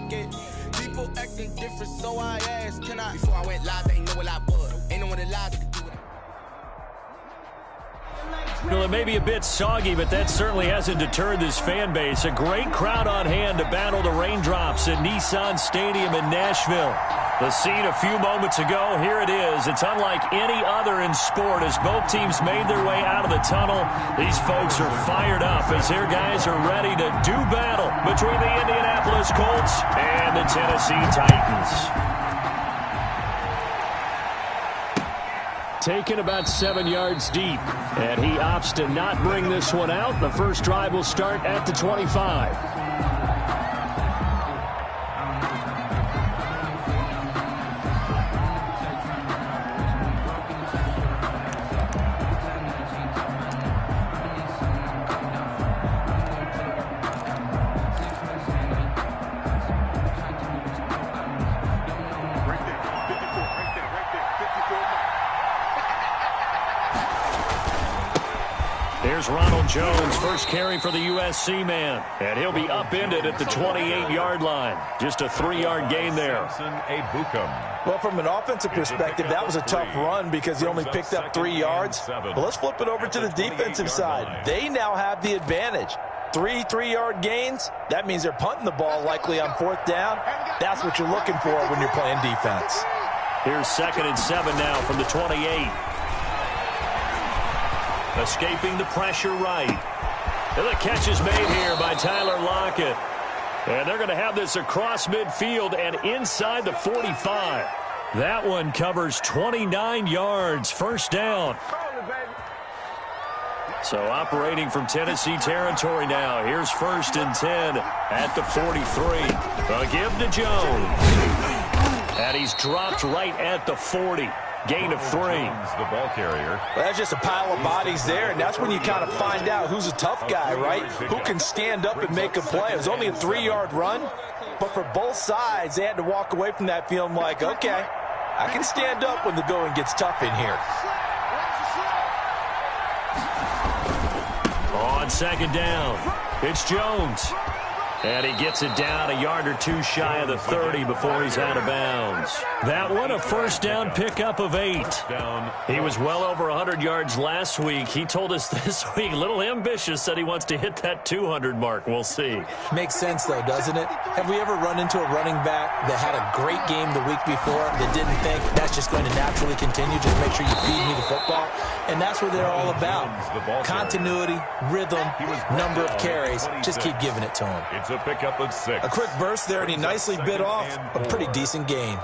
pocket. People acting different, so I asked, can I? Before I went live, they know what I was. Ain't no one alive that could do it. Well, it may be a bit soggy, but that certainly hasn't deterred this fan base. A great crowd on hand to battle the raindrops at Nissan Stadium in Nashville. The scene a few moments ago, here it is. It's unlike any other in sport as both teams made their way out of the tunnel. These folks are fired up as their guys are ready to do battle between the Indianapolis Colts and the Tennessee Titans. Taken about 7 yards deep, and he opts to not bring this one out. The first drive will start at the 25. Here's Ronald Jones, first carry for the USC man. And he'll be upended at the 28-yard line. Just a 3-yard gain there. Well, from an offensive perspective, that was a tough run because he only picked up 3 yards. But let's flip it over to the defensive side. They now have the advantage. 3 3-yard gains, that means they're punting the ball likely on 4th down. That's what you're looking for when you're playing defense. Here's 2nd and 7 now from the 28. Escaping the pressure right. And the catch is made here by Tyler Lockett. And they're going to have this across midfield and inside the 45. That one covers 29 yards, first down. So operating from Tennessee territory now. Here's 1st and 10 at the 43. A give to Jones. And he's dropped right at the 40. Gain of 3. The ball carrier. Well, that's just a pile of bodies there, and that's when you kind of find out who's a tough guy, right? Who can stand up and make a play. It was only a 3-yard run, but for both sides, they had to walk away from that feeling like, okay, I can stand up when the going gets tough in here. On 2nd down, it's Jones. And he gets it down a yard or 2 shy of the 30 before he's out of bounds. That one a first down pickup of 8. He was well over 100 yards last week. He told us this week, a little ambitious, said he wants to hit that 200 mark. We'll see. Makes sense, though, doesn't it? Have we ever run into a running back that had a great game the week before that didn't think that's just going to naturally continue? Just make sure you feed me the football. And that's what they're all about. Continuity, rhythm, number of carries. Just keep giving it to him. It's a pickup of 6. A quick burst there, and he nicely bit off a pretty decent gain.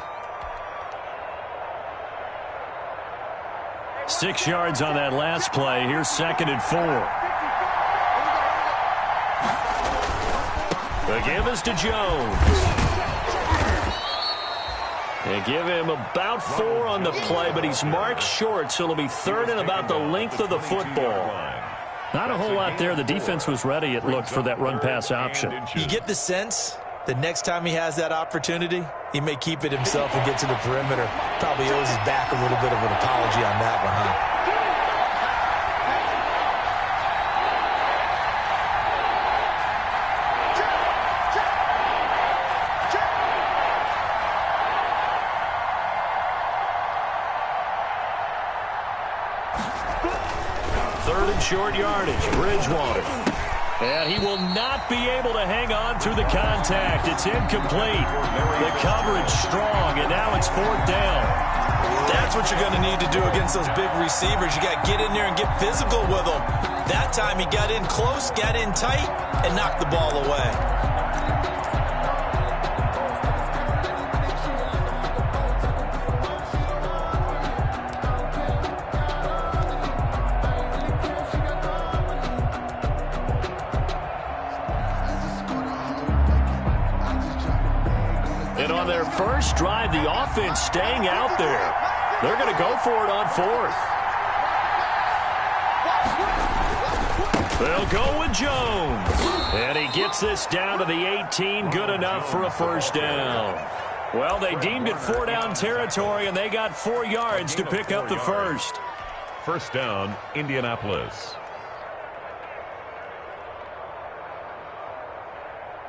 6 yards on that last play. Here's 2nd and 4. The give is to Jones. They give him about 4 on the play, but he's marked short, so it'll be 3rd and about the length of the football. Not a whole lot there. The defense was ready, it looked, for that run-pass option. You get the sense that next time he has that opportunity, he may keep it himself and get to the perimeter. Probably owes his back a little bit of an apology on that one, huh? Short yardage, Bridgewater. And he will not be able to hang on through the contact. It's incomplete. The coverage strong, and now it's 4th down. That's what you're going to need to do against those big receivers. You got to get in there and get physical with them. That time he got in close, got in tight, and knocked the ball away. And on their first drive, the offense staying out there. They're going to go for it on 4th. They'll go with Jones. And he gets this down to the 18. Good enough for a first down. Well, they deemed it 4-down territory, and they got 4 yards to pick up the first. First down, Indianapolis.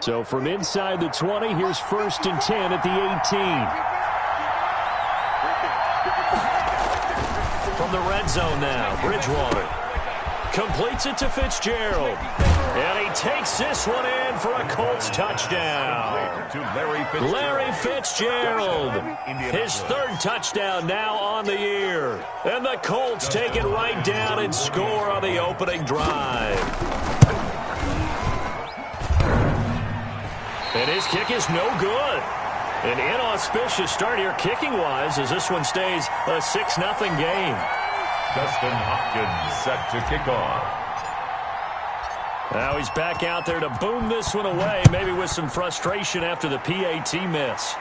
So from inside the 20, here's 1st and 10 at the 18. From the red zone now, Bridgewater completes it to Fitzgerald. And he takes this one in for a Colts touchdown. To Larry Fitzgerald. His 3rd touchdown now on the year. And the Colts take it right down and score on the opening drive. And his kick is no good. An inauspicious start here kicking-wise as this one stays a 6-0 game. Dustin Hopkins set to kick off. Now he's back out there to boom this one away, maybe with some frustration after the PAT miss.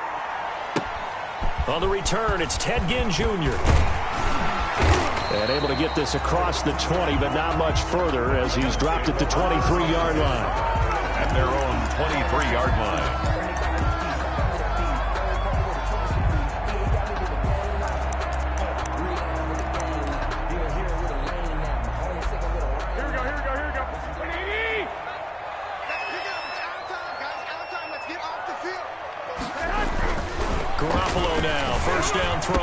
On the return, it's Ted Ginn Jr. And able to get this across the 20, but not much further as he's dropped at the 23-yard line. At their own 23-yard line. Garoppolo now, 1st down throw.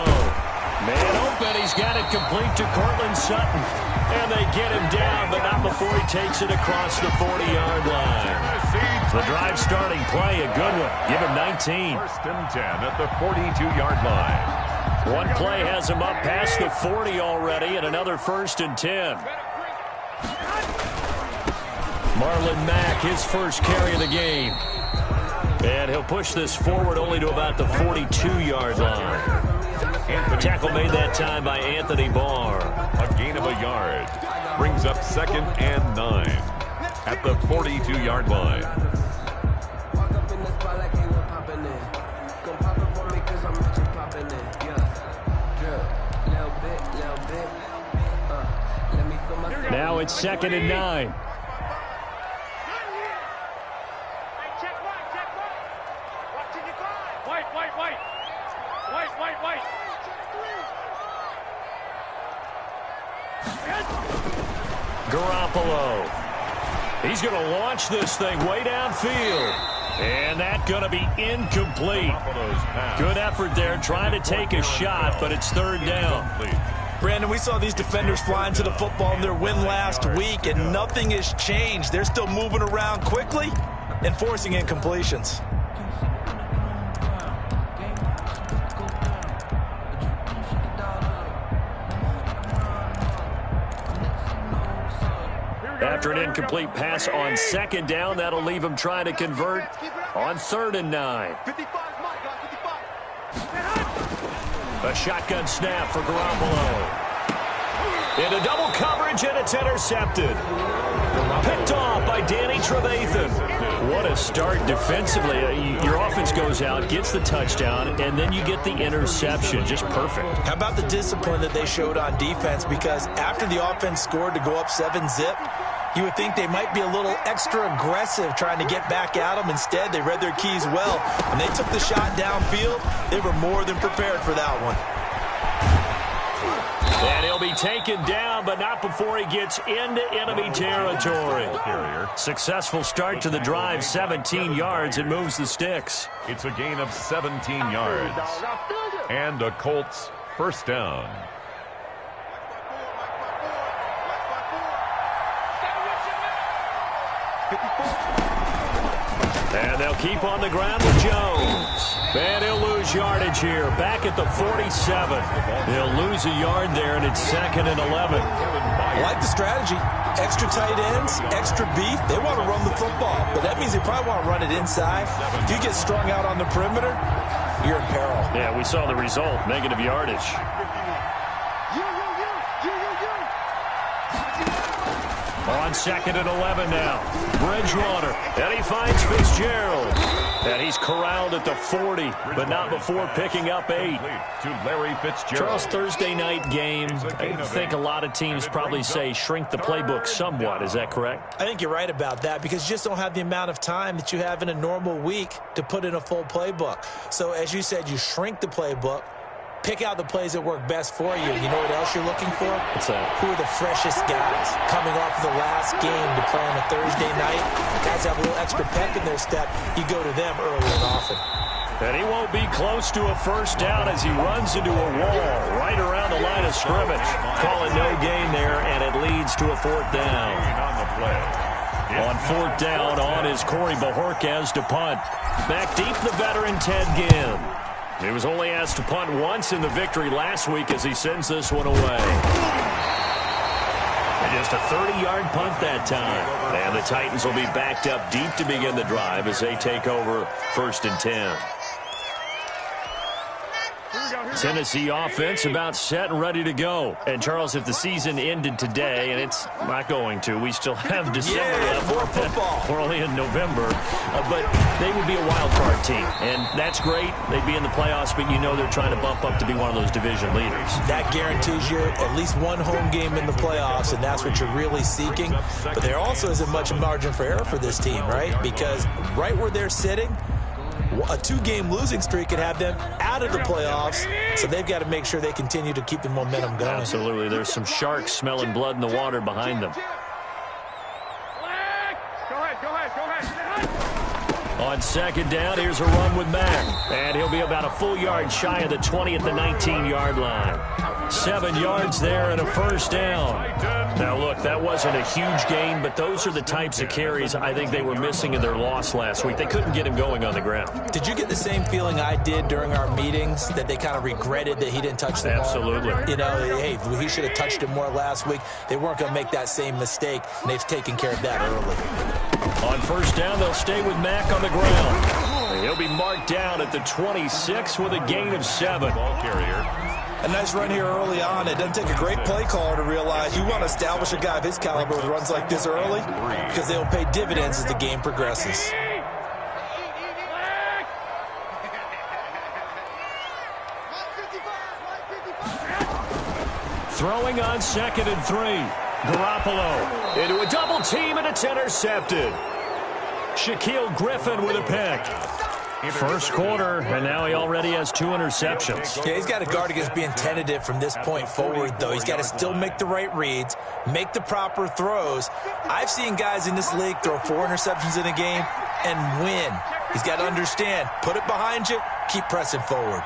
Man open, he's got it complete to Cortland Sutton. And they get him down, but not before he takes it across the 40-yard line. The drive starting play, a good one. Give him 19. 1st and 10 at the 42-yard line. One play has him up past the 40 already, and another 1st and 10. Marlon Mack, his first carry of the game. And he'll push this forward only to about the 42-yard line. Tackle made that time by Anthony Barr. A gain of a yard. Brings up 2nd and 9 at the 42-yard line. Now it's 2nd and 9. Garoppolo. He's going to launch this thing way downfield. And that's going to be incomplete. Good effort there trying to take a shot, but it's 3rd down. Brandon, we saw these defenders flying to the football in their win last week, and nothing has changed. They're still moving around quickly and forcing incompletions. After an incomplete pass on 2nd down, that'll leave him trying to convert on 3rd and 9. A shotgun snap for Garoppolo. Into double coverage, and it's intercepted. Picked off by Danny Trevathan. What a start defensively. Your offense goes out, gets the touchdown, and then you get the interception. Just perfect. How about the discipline that they showed on defense? Because after the offense scored to go up 7-zip, you would think they might be a little extra aggressive trying to get back at them. Instead, they read their keys well. When they took the shot downfield, they were more than prepared for that one. And he'll be taken down, but not before he gets into enemy territory. Successful start to the drive, 17 yards, and moves the sticks. It's a gain of 17 yards. And a Colts 1st down. And they'll keep on the ground with Jones. And he'll lose yardage here. Back at the 47. He'll lose a yard there, and it's 2nd and 11. I like the strategy. Extra tight ends, extra beef. They want to run the football, but that means they probably want to run it inside. If you get strung out on the perimeter, you're in peril. Yeah, we saw the result. Negative yardage. On 2nd and 11 now. Bridgewater. And he finds Fitzgerald. And he's corralled at the 40, but not before picking up 8. To Larry Fitzgerald. Charles, Thursday night game. I think a lot of teams probably say shrink the playbook somewhat. Is that correct? I think you're right about that because you just don't have the amount of time that you have in a normal week to put in a full playbook. So as you said, you shrink the playbook. pick out the plays that work best for you. You know what else you're looking for? What's that? Who are the freshest guys coming off of the last game to play on a Thursday night? Guys have a little extra pep in their step. You go to them early and often. And he won't be close to a first down as he runs into a wall right around the line of scrimmage. Calling no gain there, and it leads to a fourth down. On fourth down on is Corey Bojorquez to punt. Back deep, the veteran Ted Ginn. He was only asked to punt once in the victory last week as he sends this one away. And just a 30-yard punt that time. And the Titans will be backed up deep to begin the drive as they take over 1st and 10. Tennessee offense about set and ready to go. And, Charles, if the season ended today, and it's not going to, we still have December left. More football. We're only in November. But they would be a wild card team. And that's great. They'd be in the playoffs, but you know they're trying to bump up to be one of those division leaders. That guarantees you at least one home game in the playoffs, and that's what you're really seeking. But there also isn't much margin for error for this team, right? Because right where they're sitting, a 2-game losing streak could have them out of the playoffs, so they've got to make sure they continue to keep the momentum going. Absolutely. There's some sharks smelling blood in the water behind them. Go ahead. On second down, here's a run with Mack. And he'll be about a full yard shy of the 20 at the 19-yard line. 7 yards there and a first down. Now, look, that wasn't a huge gain, but those are the types of carries I think they were missing in their loss last week. They couldn't get him going on the ground. Did you get the same feeling I did during our meetings, that they kind of regretted that he didn't touch the ball? Absolutely. You know, hey, he should have touched it more last week. They weren't going to make that same mistake, and they've taken care of that early. On first down, they'll stay with Mack on the ground. He'll be marked down at the 26 with a gain of 7. Ball carrier. A nice run here early on. It doesn't take a great play caller to realize you want to establish a guy of his caliber with runs like this early, because they'll pay dividends as the game progresses. Throwing on 2nd and 3. Garoppolo into a double team, and it's intercepted. Shaquille Griffin with a pick. First quarter, and now he already has 2 interceptions. Yeah, he's got to guard against being tentative from this point forward, though. He's got to still make the right reads, make the proper throws. I've seen guys in this league throw 4 interceptions in a game and win. He's got to understand, put it behind you, keep pressing forward.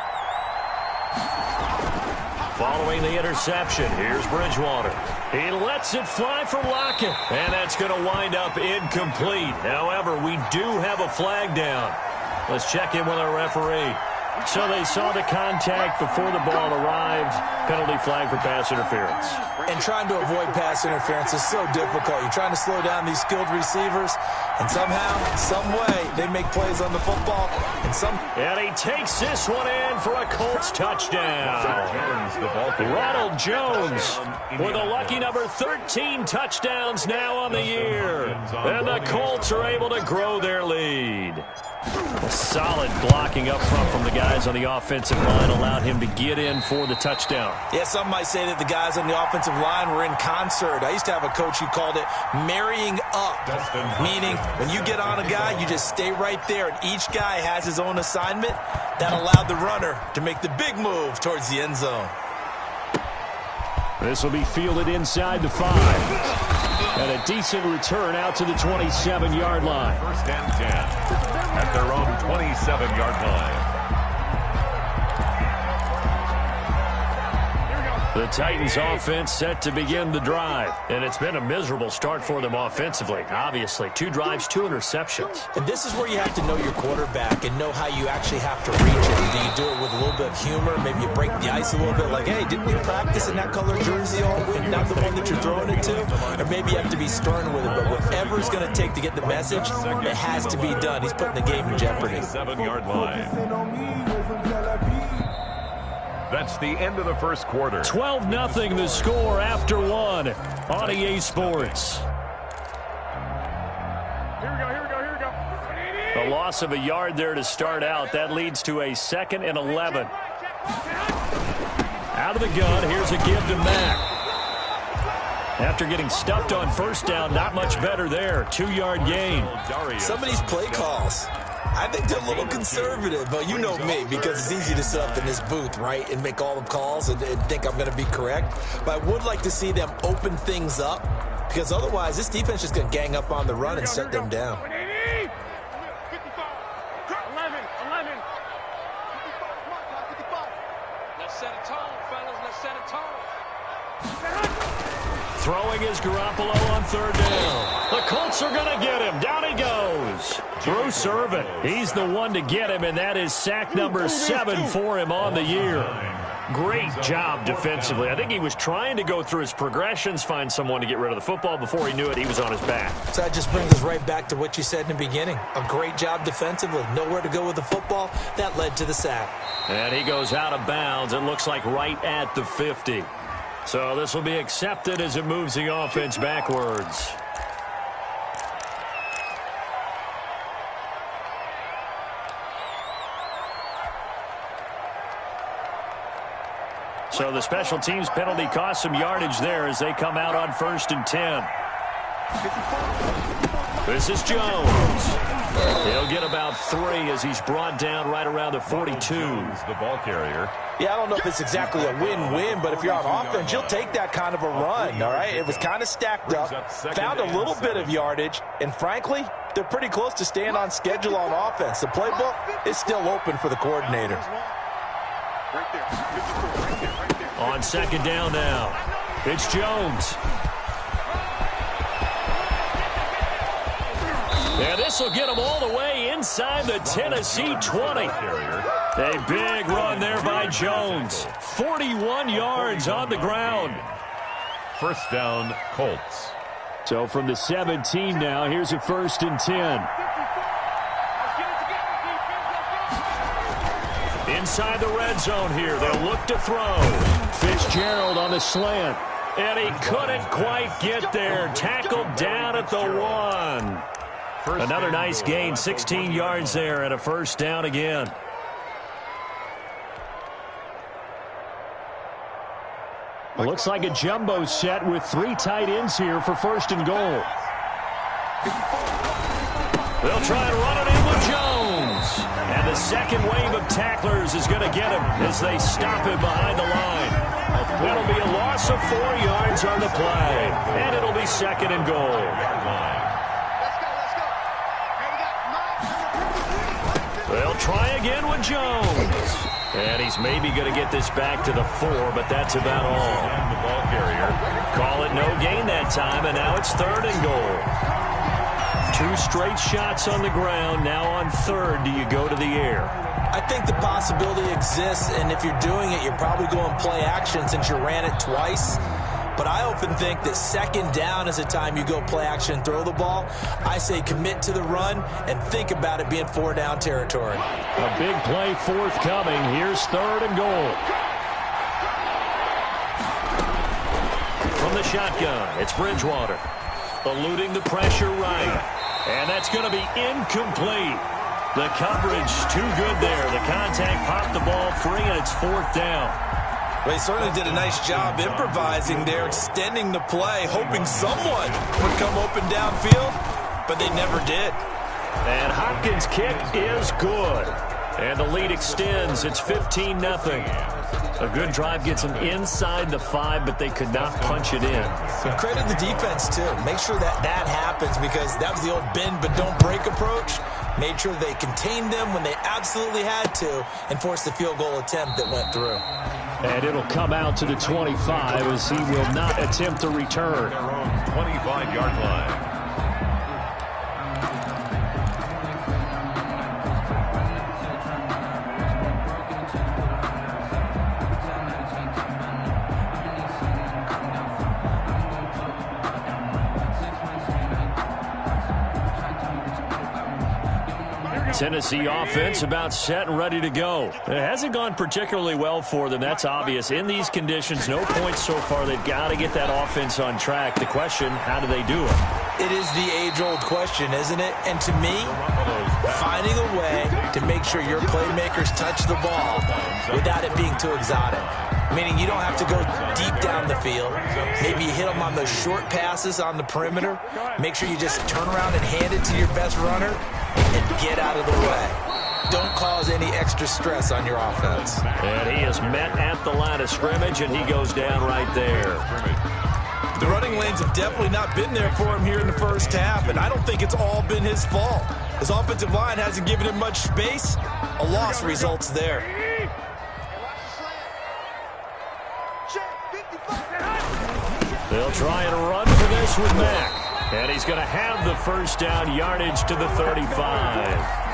Following the interception, here's Bridgewater. He lets it fly for Lockett, and that's going to wind up incomplete. However, we do have a flag down. Let's check in with our referee. So they saw the contact before the ball arrived. Penalty flag for pass interference. And trying to avoid pass interference is so difficult. You're trying to slow down these skilled receivers, and somehow, some way, they make plays on the football. And he takes this one in for a Colts touchdown. Ronald Jones with a lucky number 13 touchdowns now on the year. And the Colts are able to grow their lead. A solid blocking up front from the guys on the offensive line allowed him to get in for the touchdown. Yeah, some might say that the guys on the offensive line were in concert. I used to have a coach who called it marrying up, meaning when you get on a guy, you just stay right there, and each guy has his own assignment. That allowed the runner to make the big move towards the end zone. This will be fielded inside the 5. And a decent return out to the 27-yard line. 1st and 10 at their own 27-yard line. The Titans offense set to begin the drive. And it's been a miserable start for them offensively. Obviously, 2 drives, 2 interceptions. And this is where you have to know your quarterback and know how you actually have to reach him. Do you do it with a little bit of humor? Maybe you break the ice a little bit like, hey, didn't we practice in that color jersey all week? Not the one that you're throwing it to? Or maybe you have to be stern with it. But whatever it's going to take to get the message, it has to be done. He's putting the game in jeopardy. 7-yard line. That's the end of the first quarter. 12-0 the score after 1 on EA Sports. Here we go. A loss of a yard there to start out. That leads to a 2nd and 11. Out of the gun, here's a give to Mack. After getting stuffed on first down, not much better there. 2-yard gain. Some of these play calls, I think they're a little conservative, but you know me, because it's easy to sit up in this booth, right, and make all the calls and think I'm going to be correct. But I would like to see them open things up, because otherwise this defense is just going to gang up on the run and shut them down. 11. Let's set a tone, fellas. Let's set a tone. Throwing is Garoppolo on third down. The Colts are going to get him. Down he goes. Bruce Irvin, he's the one to get him, and that is sack number 7 for him on the year. Great job defensively. I think he was trying to go through his progressions, find someone to get rid of the football. Before he knew it, he was on his back. So that just brings us right back to what you said in the beginning. A great job defensively. Nowhere to go with the football. That led to the sack. And he goes out of bounds. It looks like right at the 50. So this will be accepted as it moves the offense backwards. So the special teams penalty cost some yardage there as they come out on 1st and 10. This is Jones. He'll get about 3 as he's brought down right around the 42. The ball carrier. Yeah, I don't know if it's exactly a win-win, but if you're on offense, you'll take that kind of a run, all right? It was kind of stacked up, found a little bit of yardage, and frankly, they're pretty close to staying on schedule on offense. The playbook is still open for the coordinator. On 2nd down now, it's Jones. And this will get him all the way inside the Tennessee 20. A big run there by Jones. 41 yards on the ground. 1st down, Colts. So from the 17 now, here's a 1st and 10. Inside the red zone here, they'll look to throw. Fitzgerald on the slant. And he couldn't quite get there. Tackled down at the 1. Another nice gain, 16 yards there, and a 1st down again. It looks like a jumbo set with 3 tight ends here for 1st and goal. They'll try and run it in with Jones. And the second wave of tacklers is going to get him as they stop him behind the line. That'll be a loss of 4 yards on the play. And it'll be 2nd and goal. They'll try again with Jones. And he's maybe going to get this back to the 4, but that's about all. The ball carrier. Call it no gain that time, and now it's 3rd and goal. 2 straight shots on the ground. Now on 3rd, do you go to the air? I think the possibility exists, and if you're doing it, you're probably going play action since you ran it twice. But I often think that 2nd down is the time you go play action and throw the ball. I say commit to the run and think about it being 4 down territory. A big play forthcoming. Here's 3rd and goal. From the shotgun, it's Bridgewater. Eluding the pressure right. And that's going to be incomplete. The coverage too good there. The contact popped the ball free, and it's 4th down. They certainly did a nice job improvising there, extending the play, hoping someone would come open downfield, but they never did. And Hopkins' kick is good. And the lead extends. It's 15-0. A good drive gets them inside the 5, but they could not punch it in. And credit the defense, too. Make sure that happens, because that was the old bend but don't break approach. Made sure they contained them when they absolutely had to and forced the field goal attempt that went through. And it'll come out to the 25 as he will not attempt to return. 25-yard line. Tennessee offense about set and ready to go. It hasn't gone particularly well for them. That's obvious. In these conditions, no points so far. They've got to get that offense on track. The question, how do they do it? It is the age-old question, isn't it? And to me, finding a way to make sure your playmakers touch the ball without it being too exotic. Meaning you don't have to go deep down the field. Maybe you hit them on those short passes on the perimeter. Make sure you just turn around and hand it to your best runner. and get out of the way. Don't cause any extra stress on your offense. And he is met at the line of scrimmage, and he goes down right there. The running lanes have definitely not been there for him here in the first half, and I don't think it's all been his fault. His offensive line hasn't given him much space. A loss results there. They'll try and run for this with Mack. And he's going to have the first down, yardage to the 35.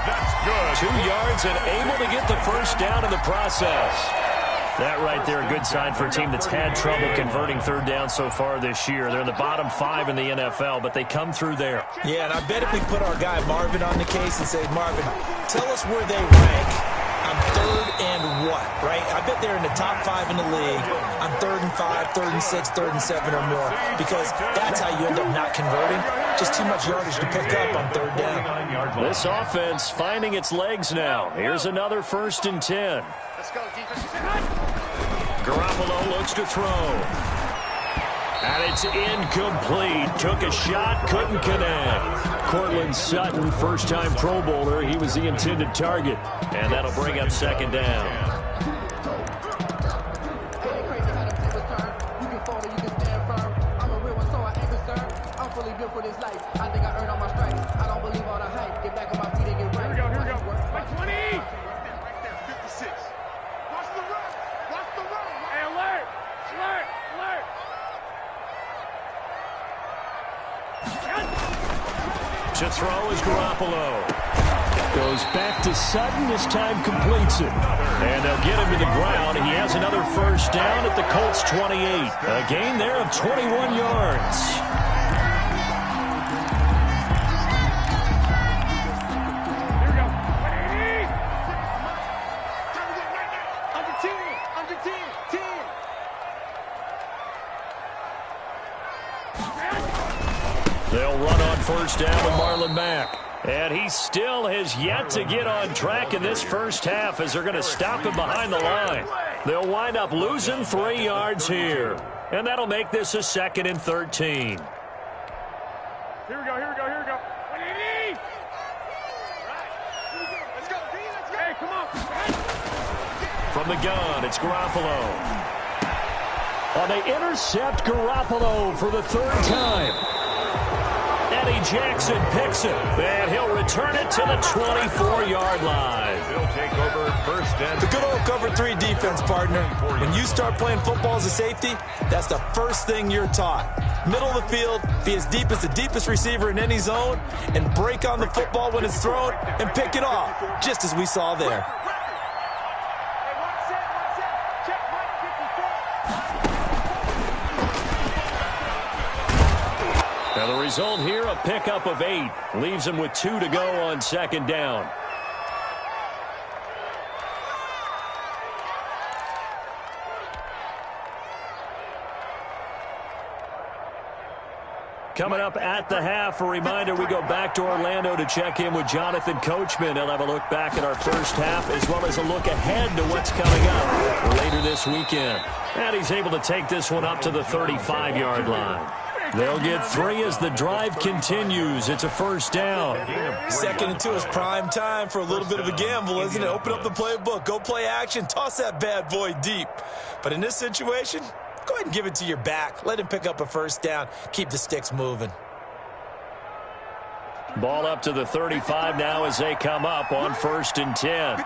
That's good. 2 yards and able to get the first down in the process. That right there, a good sign for a team that's had trouble converting third down so far this year. They're in the bottom 5 in the NFL, but they come through there. Yeah, and I bet if we put our guy Marvin on the case and say, Marvin, tell us where they rank on third and what, right? I bet they're in the top 5 in the league on 3rd and 5, 3rd and 6, 3rd and 7 or more, because that's how you end up not converting. Just too much yardage to pick up on third down. This offense finding its legs now. Here's another 1st and 10. Let's go, defense. Garoppolo looks to throw. And it's incomplete. Took a shot, couldn't connect. Cortland Sutton, first-time Pro Bowler. He was the intended target. And that'll bring up 2nd down. To throw is Garoppolo. Goes back to Sutton. This time completes it. And they'll get him to the ground. He has another first down at the Colts 28. A gain there of 21 yards. They'll run on first down with Marlon Mack. And he still has yet to get on track in this first half as they're going to stop him behind the line. They'll wind up losing 3 yards here. And that'll make this a 2nd and 13. Here we go, here we go, here we go. Let's go, D, let's go. Hey, come on. From the gun, it's Garoppolo. Oh, they intercept Garoppolo for the 3rd time. Eddie Jackson picks it, and he'll return it to the 24-yard line. He'll take over first and The good old cover 3 defense, partner. When you start playing football as a safety, that's the first thing you're taught. Middle of the field, be as deep as the deepest receiver in any zone, and break on the football when it's thrown, and pick it off, just as we saw there. Now the result here, a pickup of 8. Leaves him with 2 to go on 2nd down. Coming up at the half, a reminder, we go back to Orlando to check in with Jonathan Coachman. He'll have a look back at our first half as well as a look ahead to what's coming up later this weekend. And he's able to take this one up to the 35-yard line. They'll get 3 as the drive continues. It's a first down. 2nd and 2 is prime time for a little bit of a gamble, isn't it? Open up the playbook, go play action, toss that bad boy deep. But in this situation, go ahead and give it to your back. Let him pick up a first down. Keep the sticks moving. Ball up to the 35 now as they come up on 1st and 10.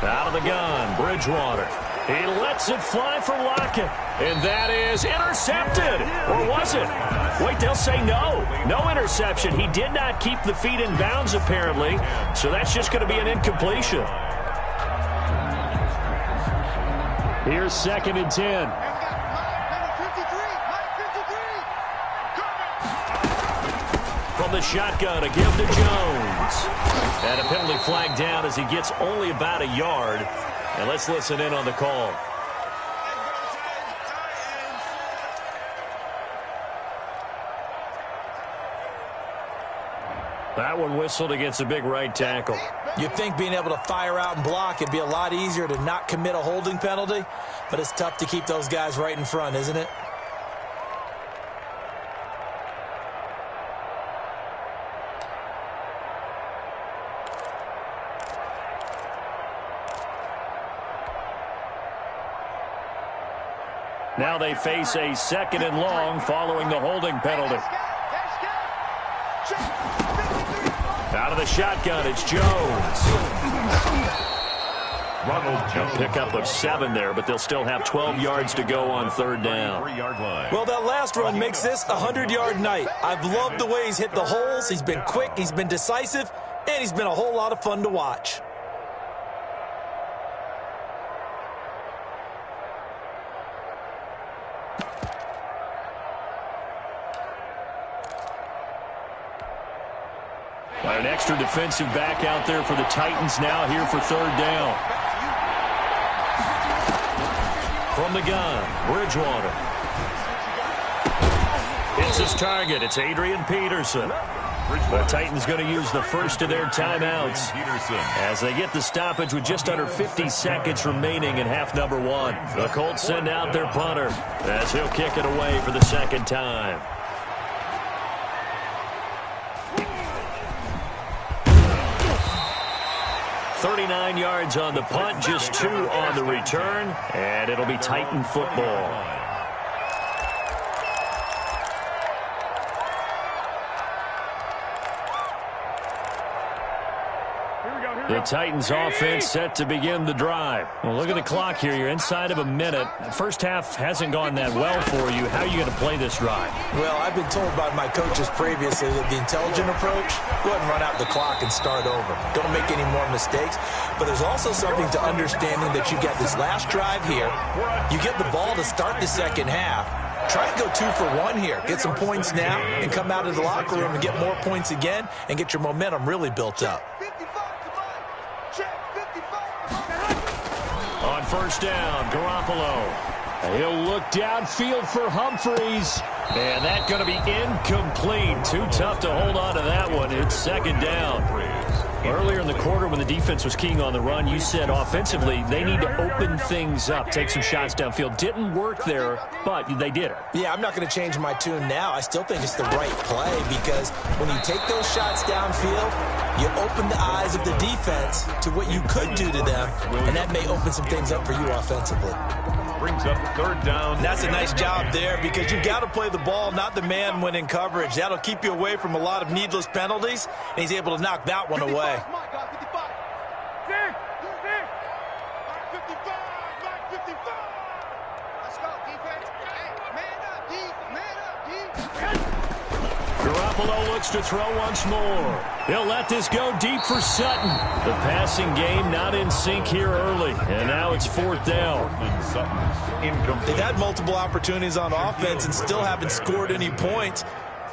Out of the gun, Bridgewater. He lets it fly for Lockett. And that is intercepted. Or was it? Wait, they'll say no. No interception. He did not keep the feet in bounds, apparently. So that's just going to be an incompletion. Here's 2nd and 10. From the shotgun, a give to Jones. And a penalty flag down as he gets only about a yard. And let's listen in on the call. That one whistled against a big right tackle. You'd think being able to fire out and block it'd be a lot easier to not commit a holding penalty, but it's tough to keep those guys right in front, isn't it? Now they face a 2nd and long following the holding penalty. Out of the shotgun, it's Jones. Pickup of 7 there, but they'll still have 12 yards to go on 3rd down. Well, that last run makes this a 100-yard night. I've loved the way he's hit the holes. He's been quick, he's been decisive, and he's been a whole lot of fun to watch. An extra defensive back out there for the Titans now here for 3rd down. From the gun, Bridgewater. It's his target. It's Adrian Peterson. The Titans going to use the first of their timeouts as they get the stoppage with just under 50 seconds remaining in half number 1. The Colts send out their punter as he'll kick it away for the 2nd time. .39 yards on the punt, just 2 on the return, and it'll be Titan football. The Titans offense set to begin the drive. Well, look at the clock here. You're inside of a minute. The first half hasn't gone that well for you. How are you going to play this drive? Well, I've been told by my coaches previously that the intelligent approach, go ahead and run out the clock and start over. Don't make any more mistakes. But there's also something to understanding that you get this last drive here. You get the ball to start the 2nd half. Try to go 2 for 1 here. Get some points now and come out of the locker room and get more points again and get your momentum really built up. On 1st down, Garoppolo. He'll look downfield for Humphreys. And that's going to be incomplete. Too tough to hold on to that one. It's 2nd down. Earlier in the quarter when the defense was keying on the run, you said offensively they need to open things up, take some shots downfield. Didn't work there, but they did it. Yeah, I'm not going to change my tune now. I still think it's the right play because when you take those shots downfield, you open the eyes of the defense to what you could do to them, and that may open some things up for you offensively. Brings up 3rd down. And that's a nice job there because you've got to play the ball, not the man when in coverage. That'll keep you away from a lot of needless penalties, and he's able to knock that one away. Garoppolo looks to throw once more. He'll let this go deep for Sutton. The passing game not in sync here early, and now it's 4th down. They've had multiple opportunities on offense and still haven't scored any points.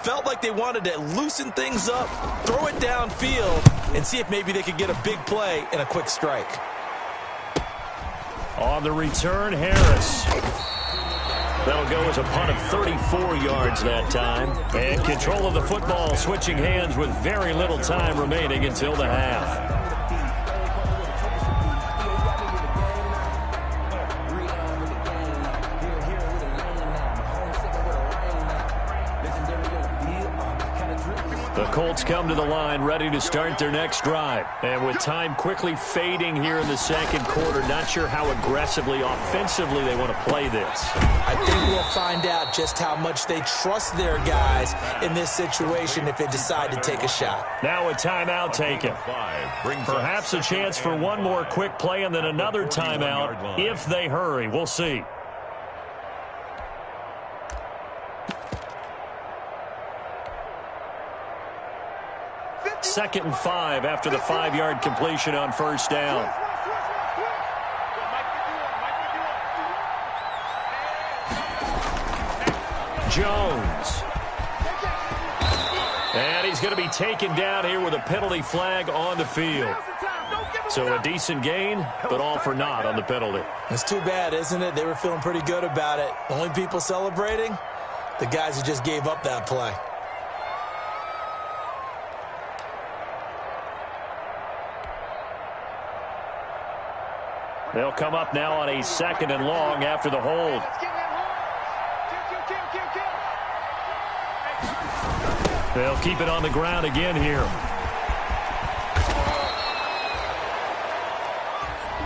Felt like they wanted to loosen things up, throw it downfield, and see if maybe they could get a big play and a quick strike. On the return, Harris. That'll go as a punt of 34 yards that time. And control of the football switching hands with very little time remaining until the half. The Colts come to the line ready to start their next drive. And with time quickly fading here in the 2nd quarter, not sure how aggressively, offensively they want to play this. I think we'll find out just how much they trust their guys in this situation if they decide to take a shot. Now a timeout taken. Perhaps a chance for one more quick play and then another timeout if they hurry. We'll see. Second and 5 after the 5-yard completion on 1st down. Jones. And he's going to be taken down here with a penalty flag on the field. So a decent gain, but all for naught on the penalty. It's too bad, isn't it? They were feeling pretty good about it. The only people celebrating, the guys who just gave up that play. They'll come up now on a 2nd and long after the hold. They'll keep it on the ground again here.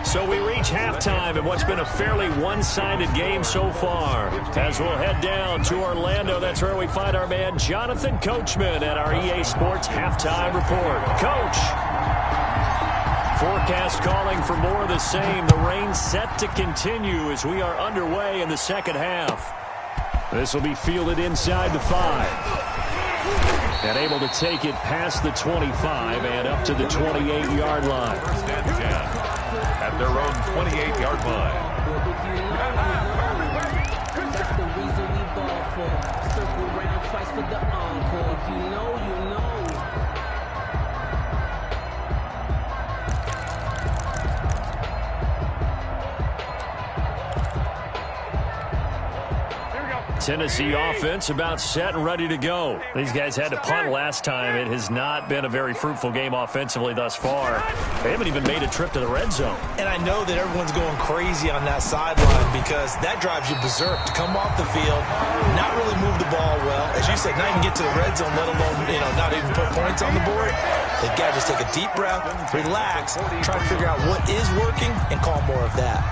So we reach halftime in what's been a fairly one-sided game so far. As we'll head down to Orlando, that's where we find our man Jonathan Coachman at our EA Sports Halftime Report. Coach! Forecast calling for more of the same. The rain set to continue as we are underway in the second half. This will be fielded inside the 5. And able to take it past the 25 and up to the 28-yard line. First and 10 at their own 28-yard line. That's the reason we ball for. Circle round twice for the encore. If you know, you know. Tennessee offense about set and ready to go. These guys had to punt last time. It has not been a very fruitful game offensively thus far. They haven't even made a trip to the red zone. And I know that everyone's going crazy on that sideline because that drives you berserk to come off the field, not really move the ball well. As you said, not even get to the red zone, let alone, not even put points on the board. They've got to just take a deep breath, relax, try to figure out what is working, and call more of that.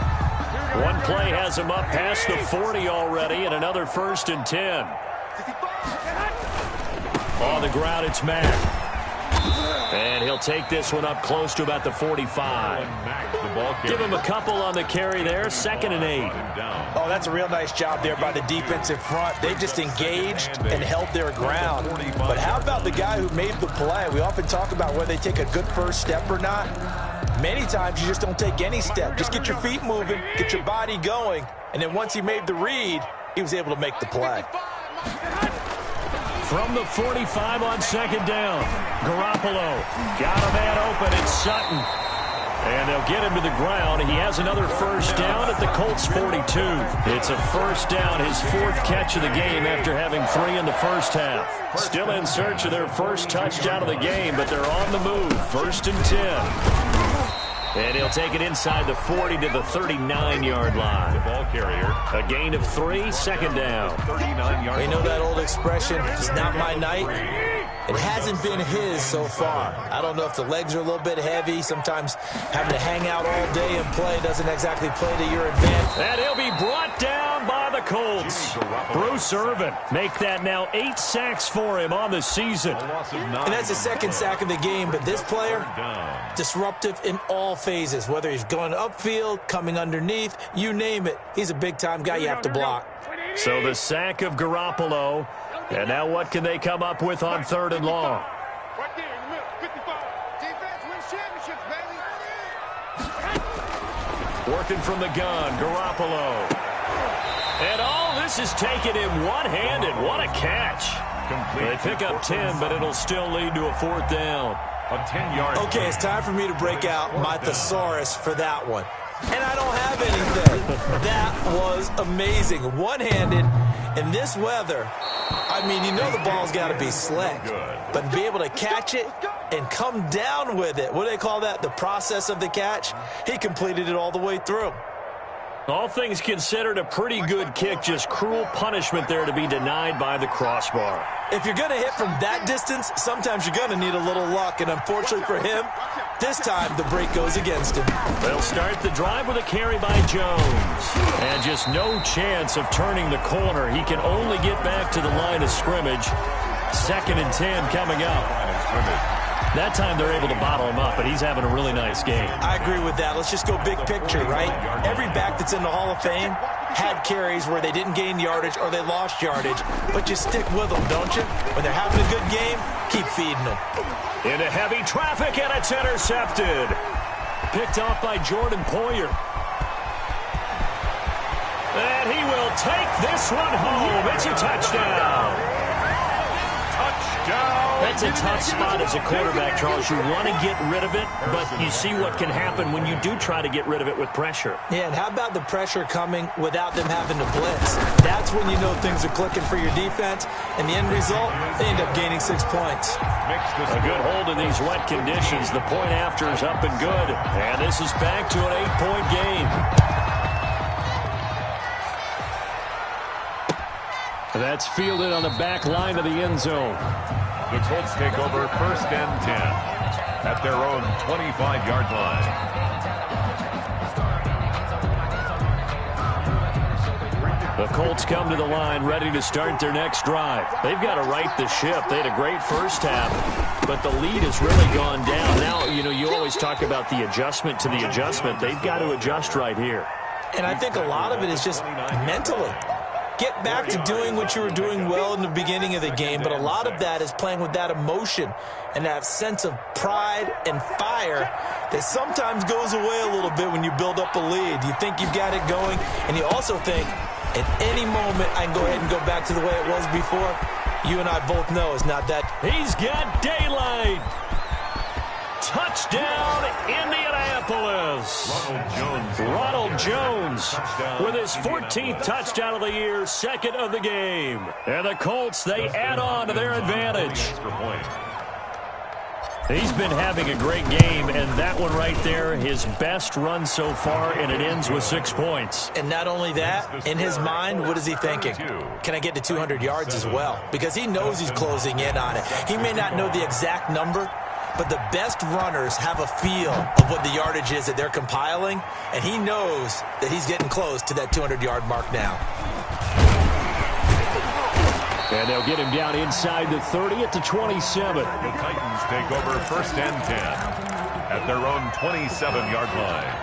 One play has him up past the 40 already, and another 1st and 10. On the ground, it's Mack. And he'll take this one up close to about the 45. Give him a couple on the carry there, 2nd and 8. Oh, that's a real nice job there by the defensive front. They just engaged and held their ground. But how about the guy who made the play? We often talk about whether they take a good first step or not. Many times you just don't take any step. Just get your feet moving, get your body going, and then once he made the read, he was able to make the play. From the 45 on 2nd down, Garoppolo got a man open. It's Sutton. And they'll get him to the ground. He has another 1st down at the Colts 42. It's a 1st down, his 4th catch of the game after having 3 in the first half. Still in search of their first touchdown of the game, but they're on the move. 1st and 10. And he'll take it inside the 40 to the 39-yard line. The ball carrier. A gain of 3, 2nd down. 39-yard. You know that old expression, it's not my night? It hasn't been his so far. I don't know if the legs are a little bit heavy. Sometimes having to hang out all day and play doesn't exactly play to your advantage. And he'll be brought down by the Colts. Bruce Irvin make that now 8 sacks for him on the season. And that's the 2nd sack of the game, but this player, disruptive in all phases, whether he's going upfield, coming underneath, you name it. He's a big-time guy you have to block. So the sack of Garoppolo, and now what can they come up with on 3rd and long? Right there in the middle, 55. Defense wins championships, baby. Working from the gun, Garoppolo. And all this is taken in one-handed. What a catch. They pick up 10, but it'll still lead to a 4th down. A 10-yard. Okay, it's time for me to break out my thesaurus for that one. And I don't have anything. That was amazing. One-handed in this weather. I mean, you know the ball's got to be slick. But to be able to catch it and come down with it, what do they call that? The process of the catch? He completed it all the way through. All things considered, a pretty good kick. Just cruel punishment there to be denied by the crossbar. If you're going to hit from that distance, sometimes you're going to need a little luck. And unfortunately for him, this time the break goes against him. They'll start the drive with a carry by Jones. And just no chance of turning the corner. He can only get back to the line of scrimmage. 2nd and 10 coming up. That time they're able to bottle him up, but he's having a really nice game. I agree with that. Let's just go big picture, right? Every back that's in the Hall of Fame had carries where they didn't gain yardage or they lost yardage, but you stick with them, don't you? When they're having a good game, keep feeding them. Into heavy traffic, and it's intercepted. Picked off by Jordan Poyer. And he will take this one home. It's a touchdown. That's a tough spot as a quarterback, Charles. You want to get rid of it, but you see what can happen when you do try to get rid of it with pressure. Yeah, and how about the pressure coming without them having to blitz? That's when you know things are clicking for your defense, and the end result, they end up gaining 6 points. A good hold in these wet conditions. The point after is up and good, and this is back to an 8-point game. That's fielded on the back line of the end zone. The Colts take over 1st and 10 at their own 25-yard line. The Colts come to the line ready to start their next drive. They've got to right the ship. They had a great first half, but the lead has really gone down. Now, you always talk about the adjustment to the adjustment. They've got to adjust right here. And I think a lot of it is just mentally. Get back to doing what you were doing well in the beginning of the game, but a lot of that is playing with that emotion and that sense of pride and fire that sometimes goes away a little bit when you build up a lead. You think you've got it going, and you also think, at any moment, I can go ahead and go back to the way it was before. You and I both know it's not that. He's got daylight. Touchdown, Indianapolis. Ronald Jones with his 14th touchdown of the year, second of the game. And the Colts, they add on to their advantage. He's been having a great game, and that one right there, his best run so far, and it ends with 6 points. And not only that, in his mind, what is he thinking? Can I get to 200 yards as well? Because he knows he's closing in on it. He may not know the exact number, but the best runners have a feel of what the yardage is that they're compiling, and he knows that he's getting close to that 200-yard mark now. And they'll get him down inside the 30 at the 27. The Titans take over 1st and 10 at their own 27-yard line.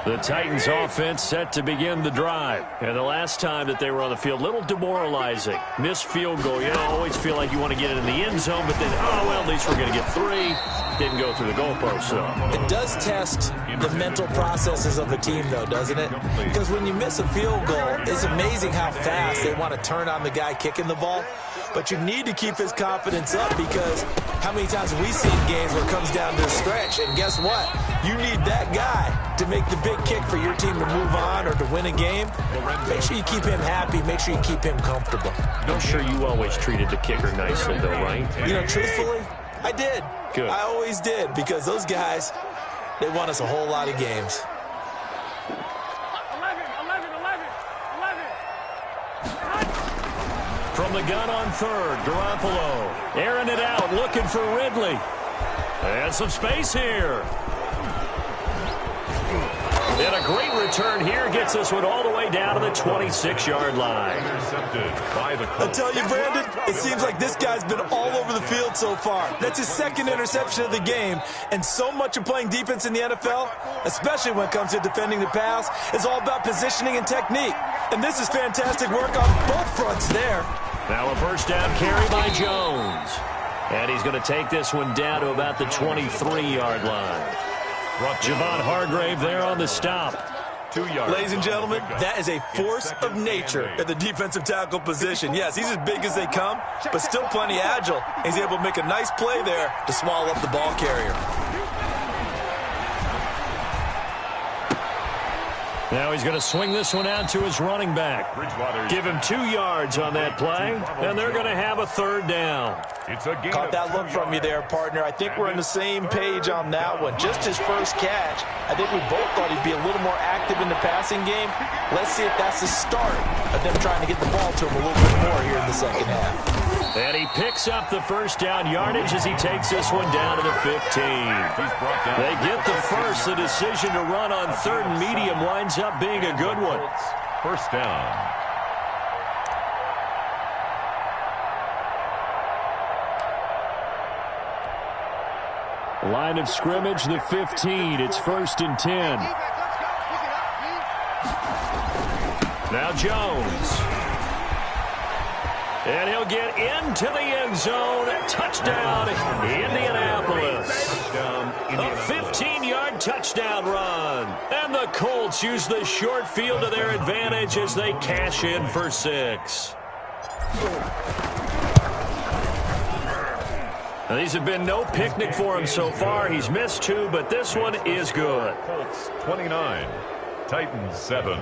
The Titans offense set to begin the drive. And the last time that they were on the field, a little demoralizing. Missed field goal. Always feel like you want to get it in the end zone, but then, at least we're going to get 3. Didn't go through the goalpost, though. It does test the mental processes of a team, though, doesn't it? Because when you miss a field goal, it's amazing how fast they want to turn on the guy kicking the ball. But you need to keep his confidence up, because how many times have we seen games where it comes down to a stretch, and guess what? You need that guy to make the big kick for your team to move on or to win a game. Make sure you keep him happy. Make sure you keep him comfortable. I'm sure you always treated the kicker nicely, though, right? Truthfully, I did. Good. I always did, because those guys, they won us a whole lot of games. 11. From the gun on 3rd, Garoppolo airing it out, looking for Ridley. And some space here. And a great return here gets this one all the way down to the 26-yard line. Intercepted by the Colts. I tell you, Brandon, it seems like this guy's been all over the field so far. That's his 2nd interception of the game. And so much of playing defense in the NFL, especially when it comes to defending the pass, is all about positioning and technique. And this is fantastic work on both fronts there. Now a first down carry by Jones. And he's going to take this one down to about the 23-yard line. Javon Hargrave there on the stop. 2 yards. Ladies and gentlemen, that is a force of nature at the defensive tackle position. Yes, he's as big as they come, but still plenty agile. He's able to make a nice play there to swallow up the ball carrier. Now he's going to swing this one out to his running back. Give him 2 yards on that play, and they're going to have a 3rd down. It's a game. Caught that look from you there, partner. I think we're on the same page on that one. Just his first catch. I think we both thought he'd be a little more active in the passing game. Let's see if that's the start of them trying to get the ball to him a little bit more here in the second half. And he picks up the first down yardage as he takes this one down to the 15. They get the first. The decision to run on 3rd and medium winds up being a good one. First down. Line of scrimmage, the 15. It's 1st and 10. Now Jones. And he'll get into the end zone. Touchdown, Indianapolis. A 15-yard touchdown run. And the Colts use the short field to their advantage as they cash in for 6. Now, these have been no picnic for him so far. He's missed 2, but this one is good. Colts 29, Titans 7.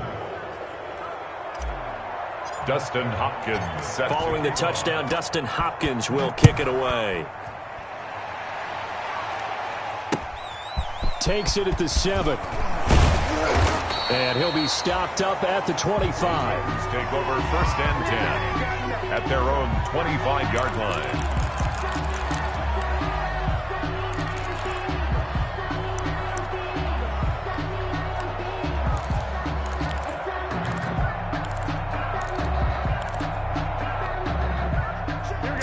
Dustin Hopkins set. Following the touchdown, Dustin Hopkins will kick it away. Takes it at the 7. And he'll be stopped up at the 25. Take over 1st and 10 at their own 25-yard line.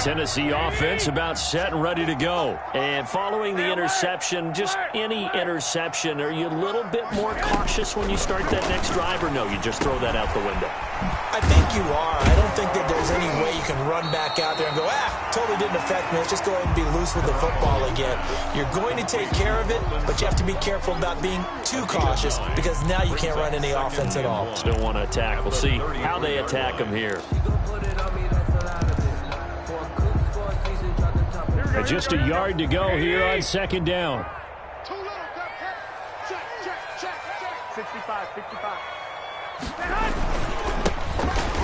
Tennessee offense about set and ready to go. And following the interception, just any interception, are you a little bit more cautious when you start that next drive, or no, you just throw that out the window? I think you are. I don't think that there's any way you can run back out there and go, totally didn't affect me. Let's just go ahead and be loose with the football again. You're going to take care of it, but you have to be careful about being too cautious because now you can't run any offense at all. Still want to attack. We'll see how they attack them here. Just a yard to go here on second down. Too little, check. 65.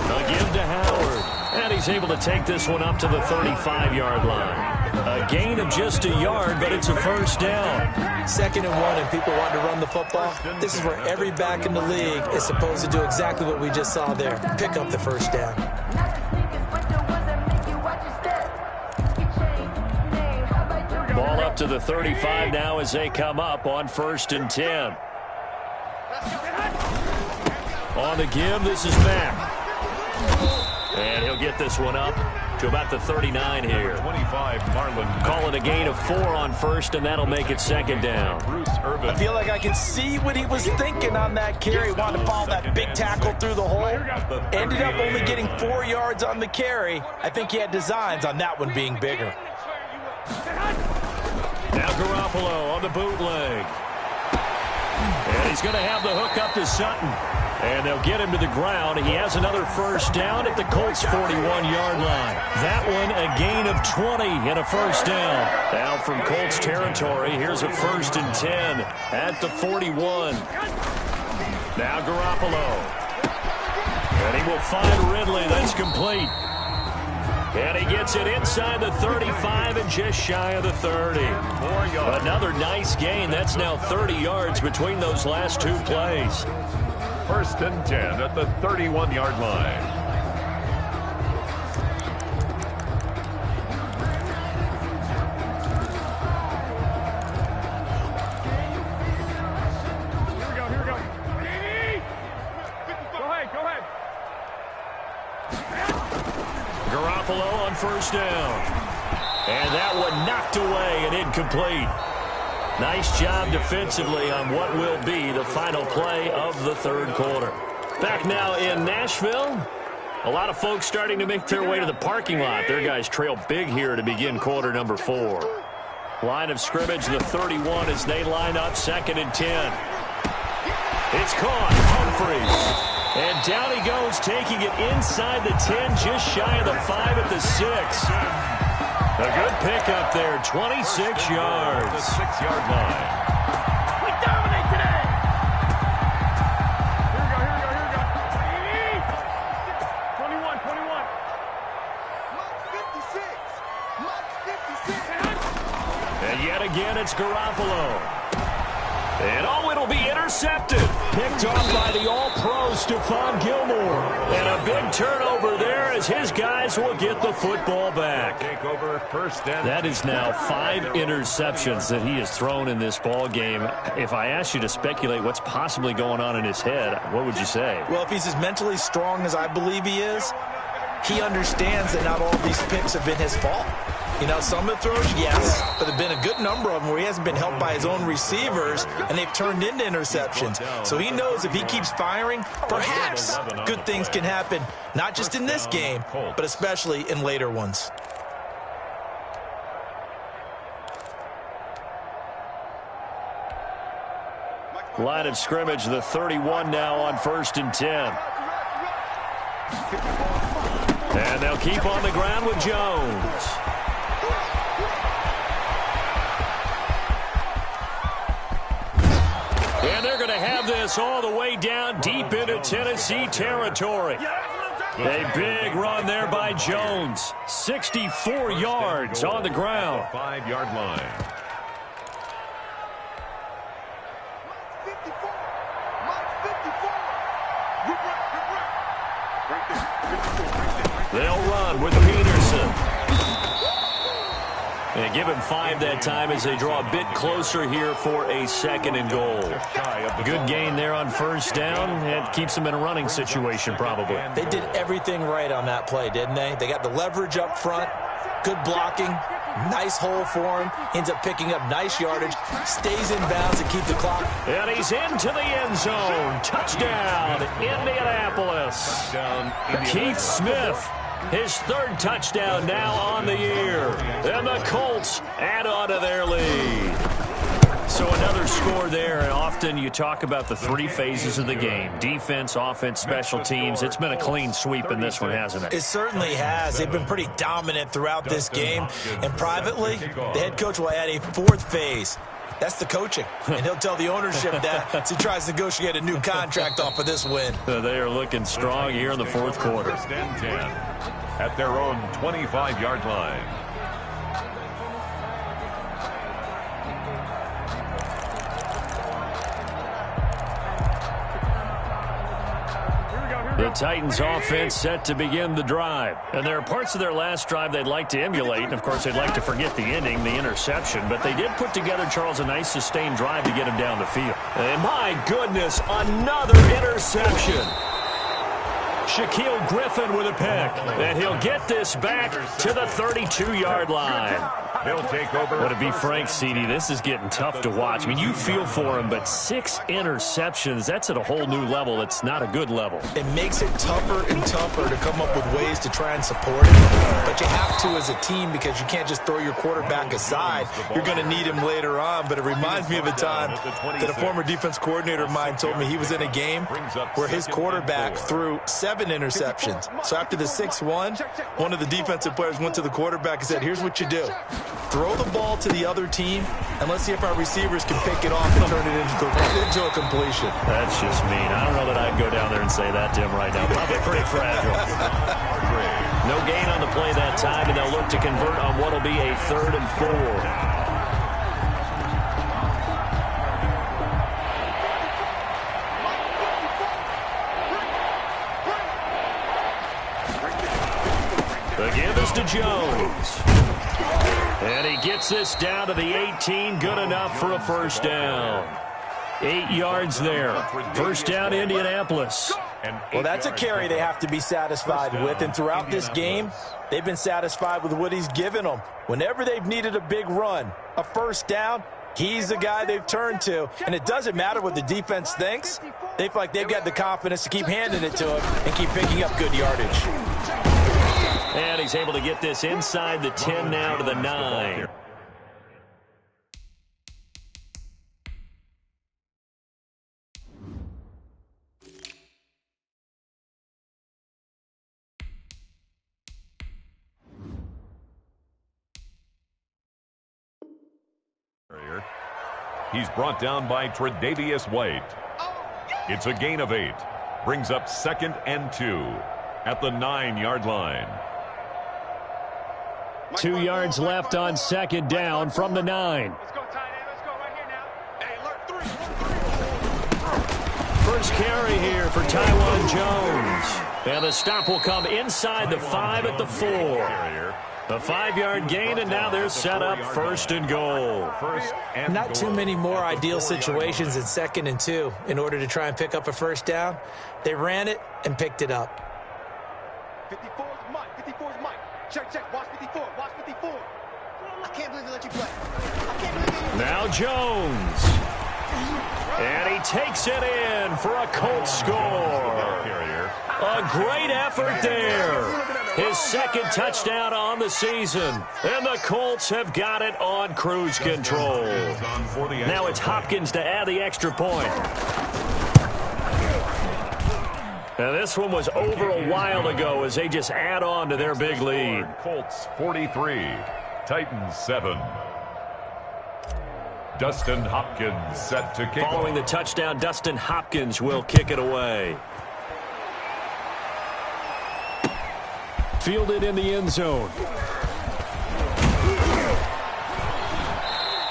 A give to Howard. And he's able to take this one up to the 35-yard line. A gain of just a yard, but it's a first down. 2nd and 1, and people want to run the football. This is where every back in the league is supposed to do exactly what we just saw there. Pick up the first down. Ball up to the 35 now as they come up on 1st and 10. On the give, this is Mack. And he'll get this one up to about the 39 here. 25, Marlon. Call it a gain of 4 on 1st, and that'll make it 2nd down. I feel like I can see what he was thinking on that carry. Wanted to follow that big tackle through the hole. Ended up only getting 4 yards on the carry. I think he had designs on that one being bigger. Now Garoppolo on the bootleg. And he's going to have the hook up to Sutton. And they'll get him to the ground. He has another first down at the Colts' 41-yard line. That one a gain of 20 and a first down. Now from Colts territory, here's a 1st and 10 at the 41. Now Garoppolo. And he will find Ridley. That's complete. And he gets it inside the 35 and just shy of the 30. Another nice gain. That's now 30 yards between those last 2 plays. 1st and 10 at the 31-yard line. Here we go. Go ahead. Garoppolo on first down. And that one knocked away and incomplete. Nice job defensively on what will be the final play of the 3rd quarter. Back now in Nashville. A lot of folks starting to make their way to the parking lot. Their guys trail big here to begin quarter number 4. Line of scrimmage, the 31 as they line up 2nd and 10. It's caught. Humphries. And down he goes, taking it inside the 10, just shy of the 5 at the 6. A good pickup there, 26 yards. The 6-yard line. We dominate today. Here we go. 21. And yet again, it's Garoppolo. And it'll be intercepted. Picked off by the all-pro Stephon Gilmore. And a big turnover there as his guys will get the football back. Take over 1st and That is now 5 interceptions that he has thrown in this ball game. If I asked you to speculate what's possibly going on in his head, what would you say? Well, if he's as mentally strong as I believe he is, he understands that not all these picks have been his fault. You know, some of the throws, yes, but there have been a good number of them where he hasn't been helped by his own receivers, and they've turned into interceptions. So he knows if he keeps firing, perhaps good things can happen, not just in this game, but especially in later ones. Line of scrimmage, the 31 now on 1st and 10. And they'll keep on the ground with Jones. And they're going to have this all the way down deep into Tennessee territory. A big run there by Jones. 64 yards on the ground. 5-yard line. They'll run with Peterson. And give him 5 that time as they draw a bit closer here for a 2nd and goal. Good gain there on first down. It keeps them in a running situation probably. They did everything right on that play, didn't they? They got the leverage up front. Good blocking, nice hole for him, ends up picking up nice yardage, stays in bounds and keep the clock. And he's into the end zone. Touchdown, Indianapolis. Keith Smith, his third touchdown now on the year. And the Colts add on to their lead. So another score there, and often you talk about the three phases of the game. Defense, offense, special teams. It's been a clean sweep in this one, hasn't it? It certainly has. They've been pretty dominant throughout this game. And privately, the head coach will add a fourth phase. That's the coaching. And he'll tell the ownership that as he tries to negotiate a new contract off of this win. They are looking strong here in the fourth quarter. First and 10 at their own 25-yard line. The Titans offense set to begin the drive. And there are parts of their last drive they'd like to emulate. And, of course, they'd like to forget the ending, the interception. But they did put together, Charles, a nice sustained drive to get him down the field. And, my goodness, another interception. Shaquille Griffin with a pick. And he'll get this back to the 32-yard line. He'll take over. Well, to be frank, CD, this is getting tough to watch. I mean, you feel for him, but 6 interceptions, that's at a whole new level. It's not a good level. It makes it tougher and tougher to come up with ways to try and support it. But you have to as a team because you can't just throw your quarterback aside. You're going to need him later on. But it reminds me of a time that a former defense coordinator of mine told me he was in a game where his quarterback threw 7 interceptions. So after the 6th one of the defensive players went to the quarterback and said, here's what you do. Throw the ball to the other team, and let's see if our receivers can pick it off and turn it into a completion. That's just mean. I don't know that I'd go down there and say that to him right now. Probably pretty fragile. No gain on the play that time, and they'll look to convert on what will be a 3rd and 4. The give is to Jones. And he gets this down to the 18. Good enough for a first down. 8 yards there. First down, Indianapolis. Well, that's a carry they have to be satisfied with. And throughout this game, they've been satisfied with what he's given them. Whenever they've needed a big run, a first down, he's the guy they've turned to. And it doesn't matter what the defense thinks. They feel like they've got the confidence to keep handing it to him and keep picking up good yardage. And he's able to get this inside the 10 now to the 9. He's brought down by Tre'Davious White. It's a gain of 8. Brings up 2nd and 2 at the 9-yard line. 2 yards left on 2nd down from the 9. Let's go, tight end. Let's go right here now. Hey, alert 3. First carry here for Taiwan Jones. And the stop will come inside the 5 at the 4. A 5-yard gain, and now they're set up 1st and goal. Not too many more ideal situations in 2nd and 2 in order to try and pick up a first down. They ran it and picked it up. 54's Mike. 54's Mike. Check. Watch 54. Watch 54. I can't believe they let you play. I can't believe they... Now Jones. And he takes it in for a Colts score. A great effort there. His 2nd touchdown on the season. And the Colts have got it on cruise control. Now it's Hopkins to add the extra point. And this one was over a while ago as they just add on to their big lead. Colts 43, Titans 7. Dustin Hopkins set to kick. Following the touchdown, Dustin Hopkins will kick it away. Fielded in the end zone.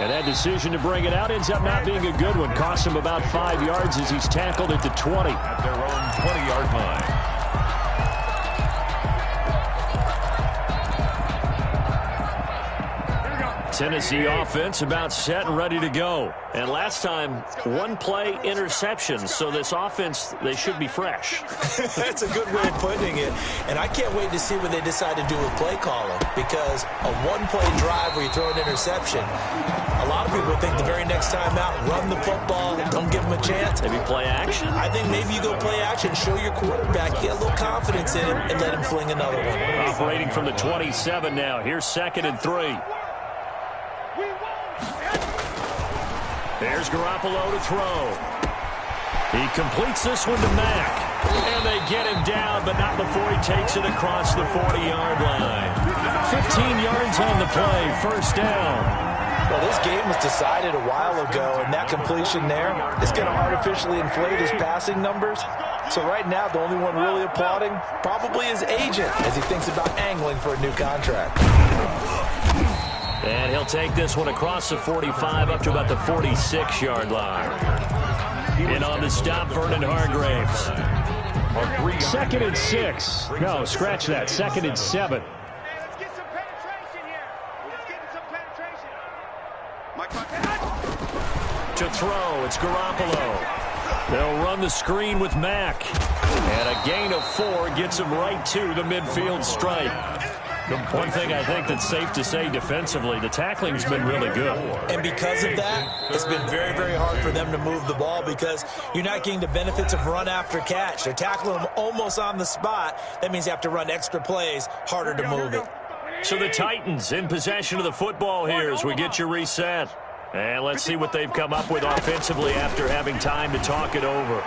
And that decision to bring it out ends up not being a good one. Cost him about 5 yards as he's tackled at the 20. At their own 20-yard line. Tennessee offense about set and ready to go. And last time, one play interception. So this offense, they should be fresh. That's a good way of putting it. And I can't wait to see what they decide to do with play calling, because a one-play drive where you throw an interception, a lot of people think the very next time out, run the football, don't give them a chance. Maybe play action? I think maybe you go play action, show your quarterback, get a little confidence in him, and let him fling another one. Operating from the 27 now. Here's 2nd and 3. There's Garoppolo to throw. He completes this one to Mack. And they get him down, but not before he takes it across the 40-yard line. 15 yards on the play, 1st down. Well, this game was decided a while ago, and that completion there is going to artificially inflate his passing numbers. So right now, the only one really applauding probably his agent as he thinks about angling for a new contract. And he'll take this one across the 45 up to about the 46-yard line. In on the stop, Vernon Hargraves. 2nd and 6. No, scratch that. 2nd and 7. Let's get some penetration here. Let's get some penetration. To throw, it's Garoppolo. They'll run the screen with Mack. And a gain of 4 gets him right to the midfield stripe. One thing I think that's safe to say defensively, the tackling's been really good. And because of that, it's been very, very hard for them to move the ball because you're not getting the benefits of run after catch. They're tackling them almost on the spot. That means you have to run extra plays, harder to move it. So the Titans in possession of the football here as we get you reset. And let's see what they've come up with offensively after having time to talk it over.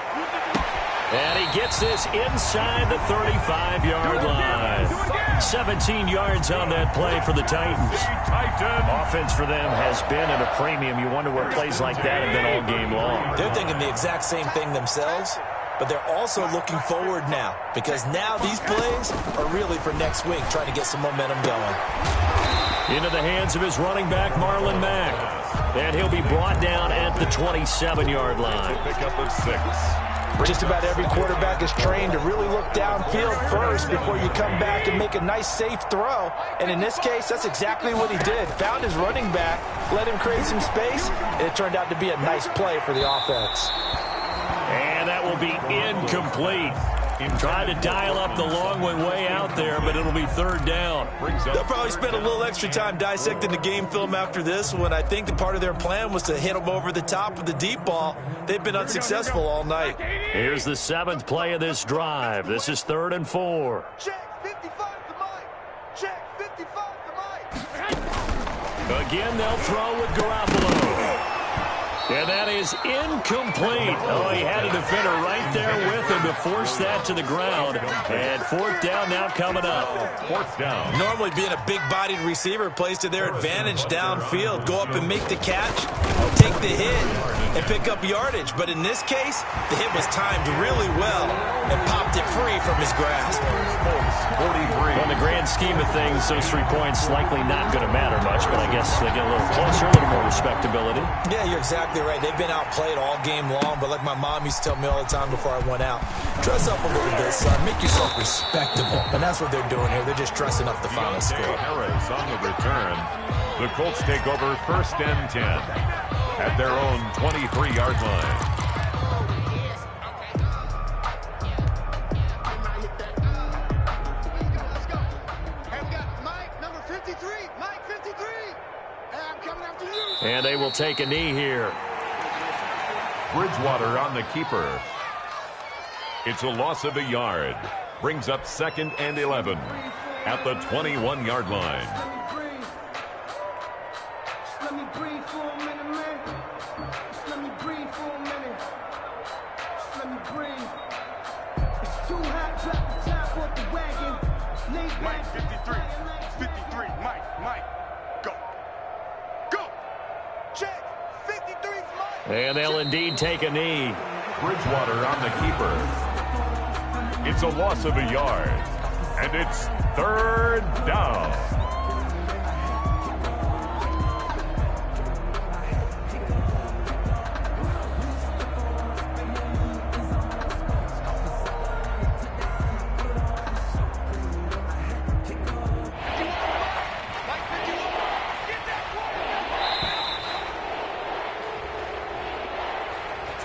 And he gets this inside the 35-yard line. 17 yards on that play for the Titans. Offense for them has been at a premium. You wonder where plays like that have been all game long. They're thinking the exact same thing themselves, but they're also looking forward now because now these plays are really for next week, trying to get some momentum going. Into the hands of his running back, Marlon Mack. And he'll be brought down at the 27-yard line. Pick up of 6. Just about every quarterback is trained to really look downfield first before you come back and make a nice, safe throw. And in this case, that's exactly what he did. Found his running back, let him create some space, and it turned out to be a nice play for the offense. And that will be incomplete. Tried to dial up the long way out there, but it'll be 3rd down. They'll probably spend a little extra time dissecting the game film after this one. I think that part of their plan was to hit them over the top of the deep ball. They've been unsuccessful all night. Here's the 7th play of this drive. This is 3rd and 4. Check 55 to Mike. Check 55 to Mike. Again, they'll throw with Garoppolo. And that is incomplete. Oh, he had a defender right there with him to force that to the ground. And 4th down now coming up. 4th down. Normally being a big-bodied receiver plays to their advantage downfield. Go up and make the catch, take the hit, and pick up yardage. But in this case, the hit was timed really well and popped it free from his grasp. 43. On the grand scheme of things, those 3 points likely not going to matter much, but I guess they get a little closer, a little more respectability. Yeah, you're exactly right. They've been outplayed all game long, but like my mom used to tell me all the time before I went out, dress up a little bit, son. Make yourself respectable. And that's what they're doing here. They're just dressing up the final score. Harris on the return. The Colts take over 1st and 10 at their own 23-yard line. And they will take a knee here. Bridgewater on the keeper. It's a loss of a yard. Brings up 2nd and 11 at the 21-yard line. Let me breathe for a minute, man. Let me breathe for a minute. Let me breathe. It's too hot, drop the top off the wagon. Lay back. 53, Mike, go. Check, 53's Mike. And they'll indeed take a knee. Bridgewater on the keeper. It's a loss of a yard. And it's 3rd down.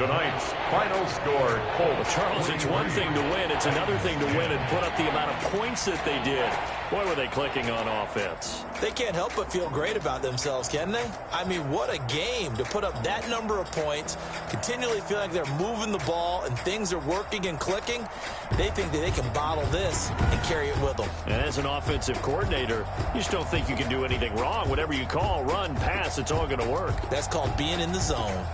Tonight's final score, Colts. Charles, it's one thing to win. It's another thing to win and put up the amount of points that they did. Boy, were they clicking on offense. They can't help but feel great about themselves, can they? I mean, what a game to put up that number of points, continually feeling like they're moving the ball and things are working and clicking. They think that they can bottle this and carry it with them. And as an offensive coordinator, you just don't think you can do anything wrong. Whatever you call, run, pass, it's all going to work. That's called being in the zone.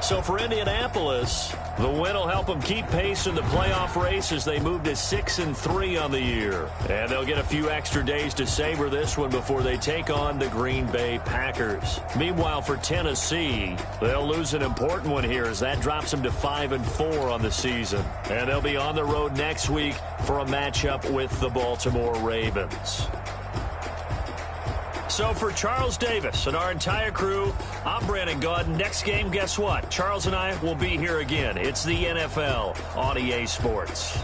So for Indianapolis, the win will help them keep pace in the playoff race as they move to 6-3 on the year. And they'll get a few extra days to savor this one before they take on the Green Bay Packers. Meanwhile, for Tennessee, they'll lose an important one here as that drops them to 5-4 on the season. And they'll be on the road next week for a matchup with the Baltimore Ravens. So for Charles Davis and our entire crew, I'm Brandon Gaudin. Next game, guess what? Charles and I will be here again. It's the NFL on EA Sports.